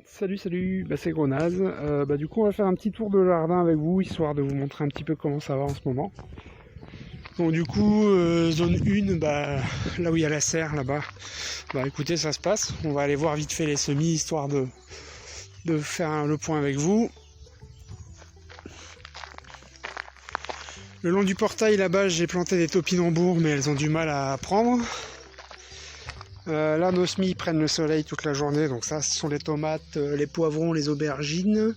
Salut, c'est Grenaz. Du coup on va faire un petit tour de jardin avec vous, histoire de vous montrer un petit peu comment ça va en ce moment. Donc du coup, zone 1, là où il y a la serre là-bas, écoutez, ça se passe. On va aller voir vite fait les semis, histoire de faire le point avec vous. Le long du portail là-bas, j'ai planté des topinambours, mais elles ont du mal à prendre. Là, nos semis prennent le soleil toute la journée, donc ça, ce sont les tomates, les poivrons, les aubergines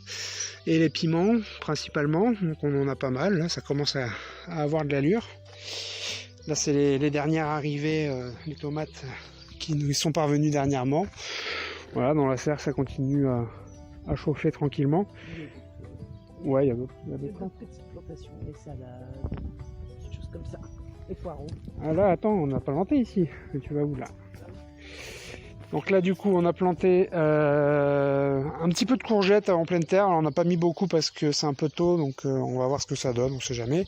et les piments principalement. Donc on en a pas mal, là, ça commence à avoir de l'allure. Là, c'est les dernières arrivées, les tomates qui nous sont parvenues dernièrement. Voilà, dans la serre, ça continue à chauffer tranquillement. Ouais, il y a d'autres. Petites plantations, les salades, des choses comme ça, les poireaux. Ah là, attends, on n'a pas planté ici. Mais tu vas où là? Donc là du coup on a planté un petit peu de courgettes en pleine terre. Alors, on n'a pas mis beaucoup parce que c'est un peu tôt, donc on va voir ce que ça donne, on sait jamais.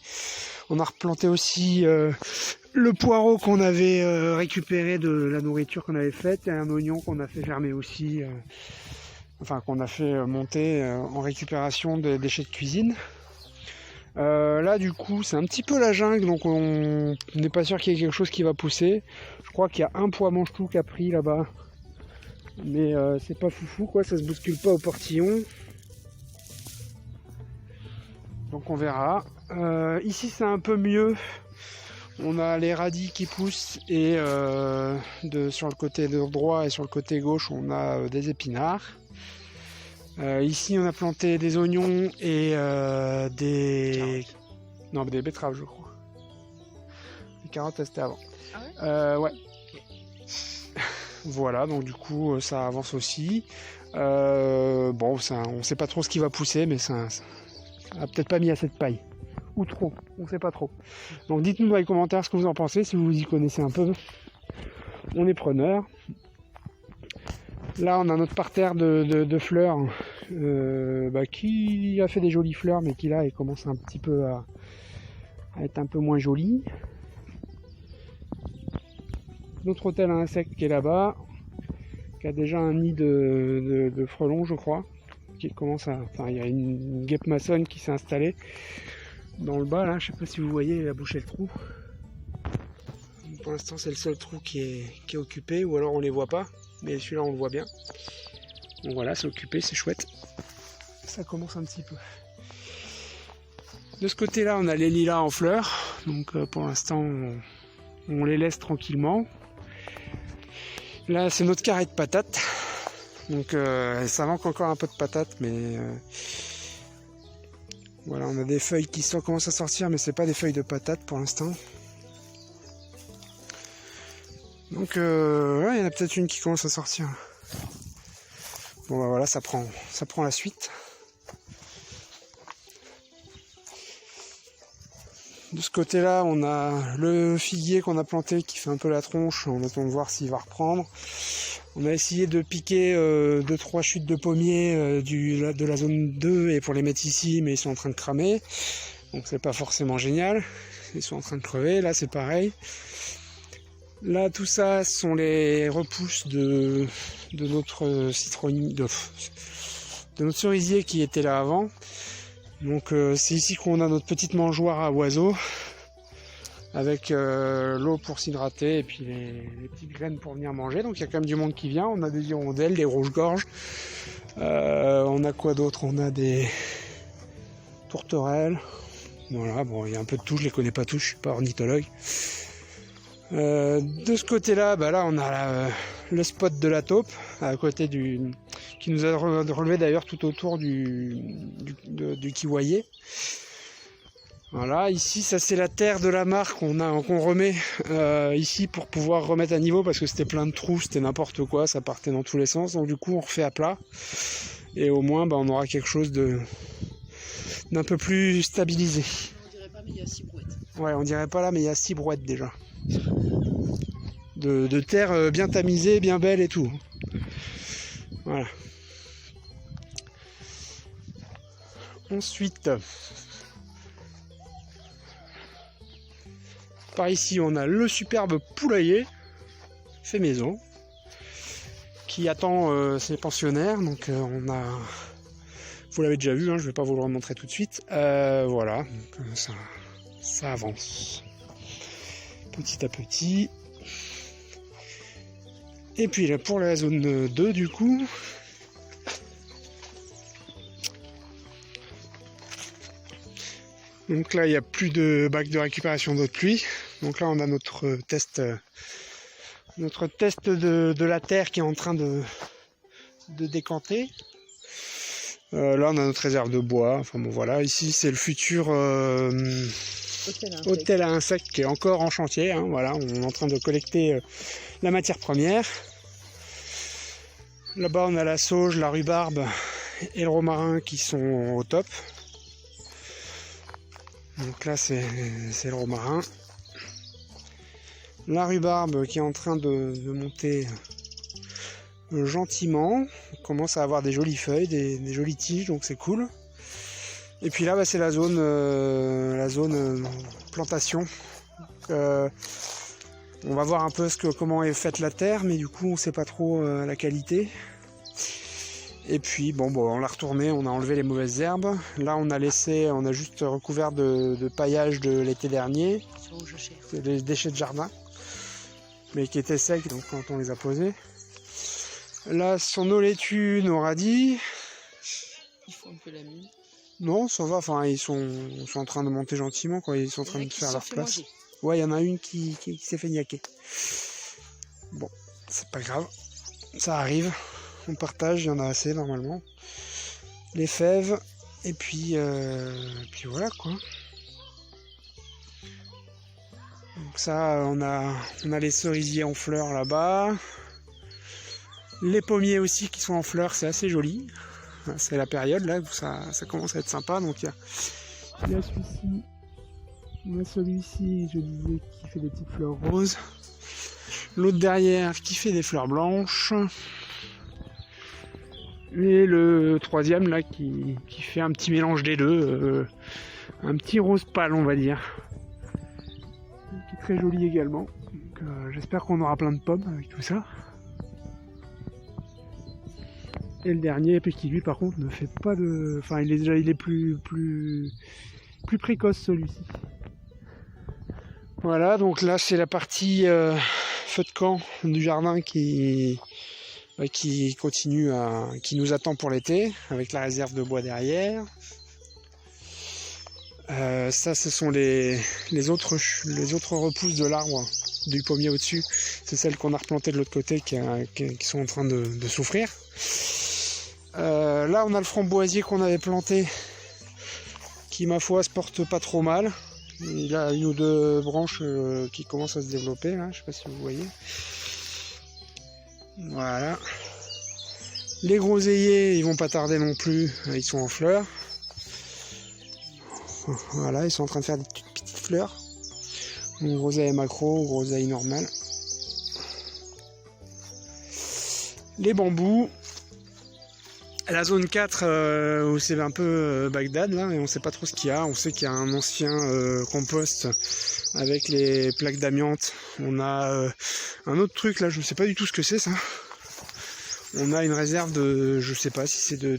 On a replanté aussi le poireau qu'on avait récupéré de la nourriture qu'on avait faite, et un oignon qu'on a fait germer aussi, qu'on a fait monter en récupération des déchets de cuisine. Là du coup c'est un petit peu la jungle, donc on n'est pas sûr qu'il y ait quelque chose qui va pousser. Je crois qu'il y a un pois mange-tout qui a pris là-bas, mais c'est pas foufou quoi, ça se bouscule pas au portillon, donc on verra. Ici c'est un peu mieux, on a les radis qui poussent, et sur le côté droit et sur le côté gauche on a des épinards. Ici on a planté des oignons et des betteraves je crois. Les carottes c'était avant. Ah ouais. Ouais. Voilà, donc du coup ça avance aussi. On sait pas trop ce qui va pousser, mais ça a peut-être pas mis assez de paille. Ou trop, on sait pas trop. Donc dites-nous dans les commentaires ce que vous en pensez, si vous y connaissez un peu. On est preneurs. Là on a notre parterre de fleurs qui a fait des jolies fleurs, mais qui là il commence un petit peu à être un peu moins joli. Notre hôtel à insectes qui est là-bas, qui a déjà un nid de frelons je crois, qui commence à... il y a une guêpe maçonne qui s'est installée dans le bas là, je sais pas si vous voyez, elle a bouché le trou. Pour l'instant c'est le seul trou qui est occupé, ou alors on les voit pas, mais celui-là on le voit bien. Donc voilà, c'est occupé, c'est chouette. Ça commence un petit peu. De ce côté-là, on a les lilas en fleurs. Donc pour l'instant, on les laisse tranquillement. Là, c'est notre carré de patates. Donc ça manque encore un peu de patates, mais voilà, on a des feuilles qui commencent à sortir, mais c'est pas des feuilles de patates pour l'instant. Donc il y en a peut-être une qui commence à sortir. Bon voilà, ça prend la suite. De ce côté-là, on a le figuier qu'on a planté qui fait un peu la tronche. On attend de voir s'il va reprendre. On a essayé de piquer 2-3 chutes de pommiers de la zone 2 et pour les mettre ici, mais ils sont en train de cramer. Donc c'est pas forcément génial. Ils sont en train de crever. Là c'est pareil. Là tout ça sont les repousses de notre citronnier, de notre cerisier qui était là avant. Donc c'est ici qu'on a notre petite mangeoire à oiseaux, avec l'eau pour s'hydrater et puis les petites graines pour venir manger. Donc il y a quand même du monde qui vient. On a des hirondelles, des rouges-gorges. On a quoi d'autre? On a des tourterelles. Voilà, bon, il y a un peu de tout, je les connais pas tous, je suis pas ornithologue. De ce côté-là, là on a le spot de la taupe à côté qui nous a relevé d'ailleurs tout autour du kiwayer. Voilà, ici ça c'est la terre de la mare qu'on remet ici pour pouvoir remettre à niveau, parce que c'était plein de trous, c'était n'importe quoi, ça partait dans tous les sens. Donc du coup on refait à plat, et au moins on aura quelque chose d'un peu plus stabilisé. On dirait pas, mais il y a 6 brouettes. Ouais, on dirait pas là, mais il y a 6 brouettes déjà. De terre bien tamisée, bien belle et tout. Voilà. Ensuite, par ici, on a le superbe poulailler fait maison, qui attend ses pensionnaires. Donc on a, vous l'avez déjà vu, hein, je vais pas vous le remontrer tout de suite. Voilà, donc, ça avance petit à petit. Et puis là pour la zone 2 du coup. Donc là il n'y a plus de bac de récupération d'eau de pluie. Donc là on a notre test de la terre qui est en train de décanter. Là on a notre réserve de bois. Enfin bon voilà, ici c'est le futur hôtel à insectes qui est encore en chantier. Hein, voilà, on est en train de collecter la matière première. Là-bas on a la sauge, la rhubarbe et le romarin qui sont au top. Donc là c'est le romarin. La rhubarbe qui est en train de monter gentiment. On commence à avoir des jolies feuilles, des jolies tiges, donc c'est cool. Et puis là bah, c'est la zone plantation. On va voir un peu comment est faite la terre, mais du coup on ne sait pas trop la qualité. Et puis bon, on l'a retourné, on a enlevé les mauvaises herbes. Là on a juste recouvert de paillage de l'été dernier. C'est des déchets de jardin, mais qui étaient secs donc quand on les a posés. Là sont nos laitues, nos radis. Ils font un peu la mine. Non, ça va, enfin ils sont en train de monter gentiment, quoi. Ils sont en train de faire leur place. Manger. Ouais, il y en a une qui s'est fait niaquer. Bon, c'est pas grave, ça arrive. On partage, il y en a assez normalement. Les fèves, et puis voilà quoi. Donc ça, on a les cerisiers en fleurs là-bas. Les pommiers aussi qui sont en fleurs, c'est assez joli. C'est la période là où ça commence à être sympa. Donc il y a celui-ci. On a celui-ci, je disais, qui fait des petites fleurs roses. L'autre derrière qui fait des fleurs blanches. Et le troisième là qui fait un petit mélange des deux. Un petit rose pâle on va dire. Qui est très joli également. J'espère qu'on aura plein de pommes avec tout ça. Et le dernier, qui lui par contre ne fait pas de... Enfin il est plus précoce celui-ci. Voilà, donc là c'est la partie feu de camp du jardin qui continue qui nous attend pour l'été, avec la réserve de bois derrière. Ça ce sont les autres repousses de l'arbre, du pommier au-dessus. C'est celles qu'on a replantées de l'autre côté qui sont en train de souffrir. Là on a le framboisier qu'on avait planté, qui ma foi se porte pas trop mal. Il a une ou deux branches qui commencent à se développer là, je sais pas si vous voyez. Voilà. Les groseilliers, ils vont pas tarder non plus, ils sont en fleurs. Voilà, ils sont en train de faire des petites fleurs. Donc, groseille macro, groseille normale. Les bambous. La zone 4 où c'est un peu Bagdad là, et on sait pas trop ce qu'il y a. On sait qu'il y a un ancien compost avec les plaques d'amiante. On a un autre truc là, je sais pas du tout ce que c'est ça. On a une réserve de, je sais pas si c'est de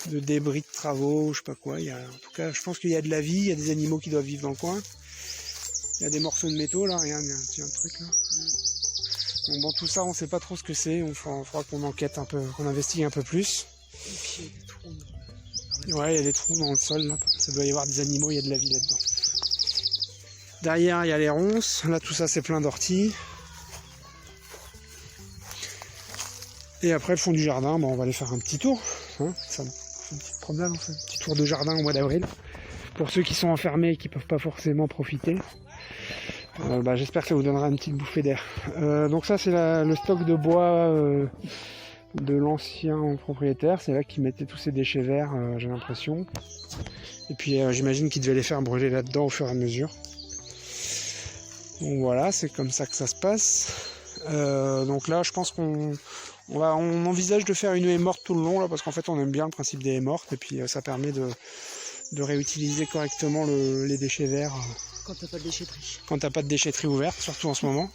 débris de travaux, je sais pas quoi. En tout cas, je pense qu'il y a de la vie, il y a des animaux qui doivent vivre dans le coin. Il y a des morceaux de métaux là, regarde, il y a un truc là. Donc bon, tout ça, on sait pas trop ce que c'est. Il faudra qu'on enquête un peu, qu'on investigue un peu plus. Et puis il y a des trous. Ouais, il y a des trous dans le sol là. Ça doit y avoir des animaux, il y a de la vie là-dedans. Derrière, il y a les ronces. Là, tout ça, c'est plein d'orties. Et après, le fond du jardin, on va aller faire un petit tour. Hein, ça, une petite promenade, enfin, un petit tour de jardin au mois d'avril. Pour ceux qui sont enfermés et qui peuvent pas forcément profiter. J'espère que ça vous donnera une petite bouffée d'air. Donc ça c'est le stock de bois de l'ancien propriétaire. C'est là qu'il mettait tous ses déchets verts, j'ai l'impression. Et puis j'imagine qu'il devait les faire brûler là-dedans au fur et à mesure. Donc voilà, c'est comme ça que ça se passe. Donc là je pense qu'on envisage de faire une haie morte tout le long là, parce qu'en fait on aime bien le principe des haies mortes. Et puis ça permet de réutiliser correctement les déchets verts. Quand t'as pas de déchetterie. Quand t'as pas de déchetterie ouverte, surtout en ce moment.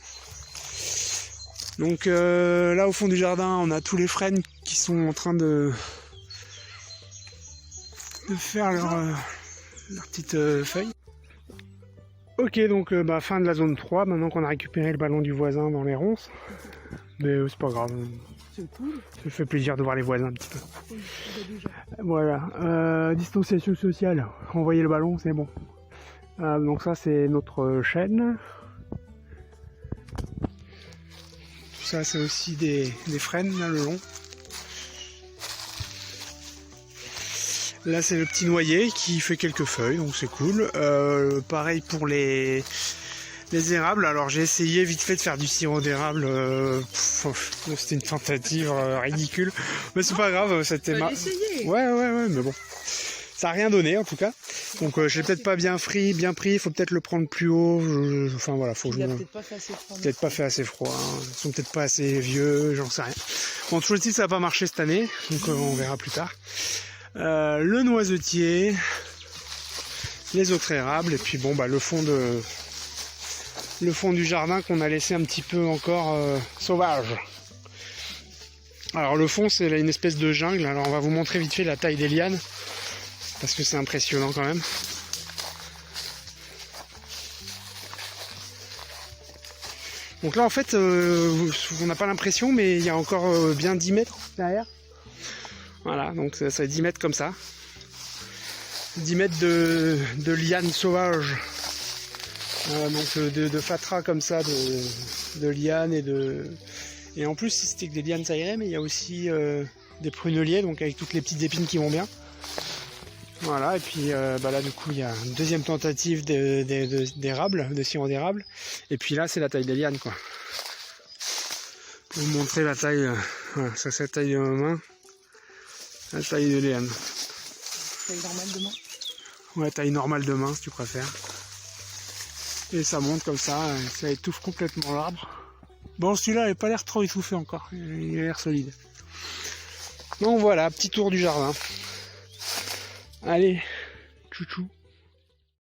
Donc là au fond du jardin, on a tous les frênes qui sont en train de faire leur petite feuille. Ok, donc fin de la zone 3, maintenant qu'on a récupéré le ballon du voisin dans les ronces. Mais c'est pas grave. C'est cool. Ça fait plaisir de voir les voisins un petit peu. Voilà. Distanciation sociale. Envoyer le ballon, c'est bon. Donc ça, c'est notre chaîne. Tout ça, c'est aussi des frênes, là, le long. Là, c'est le petit noyer qui fait quelques feuilles, donc c'est cool. Pareil pour les érables. Alors, j'ai essayé vite fait de faire du sirop d'érable. C'était une tentative ridicule. Mais c'est pas grave, c'était essayé. Ouais, mais bon. Ça a rien donné, en tout cas. Donc, je l'ai peut-être pas bien pris. Il faut peut-être le prendre plus haut. Enfin, voilà, faut que Il a peut-être pas fait assez froid. Peut-être pas fait assez froid. Hein. Ils sont peut-être pas assez vieux, j'en sais rien. Bon, toujours est-il, ça n'a pas marché cette année. Donc, on verra plus tard. Le noisetier, les autres érables, et puis bon le fond du jardin qu'on a laissé un petit peu encore sauvage. Alors le fond, c'est là une espèce de jungle. Alors on va vous montrer vite fait la taille des lianes parce que c'est impressionnant quand même. Donc là en fait on n'a pas l'impression, mais il y a encore bien 10 mètres derrière. Voilà, donc ça fait 10 mètres comme ça. 10 mètres de lianes sauvages. Donc de fatras comme ça, de lianes et en plus si c'était que des lianes ça irait, mais il y a aussi des pruneliers, donc avec toutes les petites épines qui vont bien. Voilà, et puis là du coup il y a une deuxième tentative d'érable, de sirop d'érable. Et puis là c'est la taille des lianes quoi. Pour vous montrer la taille, voilà, ça c'est la taille de ma main. La taille de liane. Taille normale de main. Ouais, taille normale de main si tu préfères. Et ça monte comme ça étouffe complètement l'arbre. Bon, celui-là il n'a pas l'air trop étouffé encore, il a l'air solide. Donc voilà, petit tour du jardin. Allez, chouchou.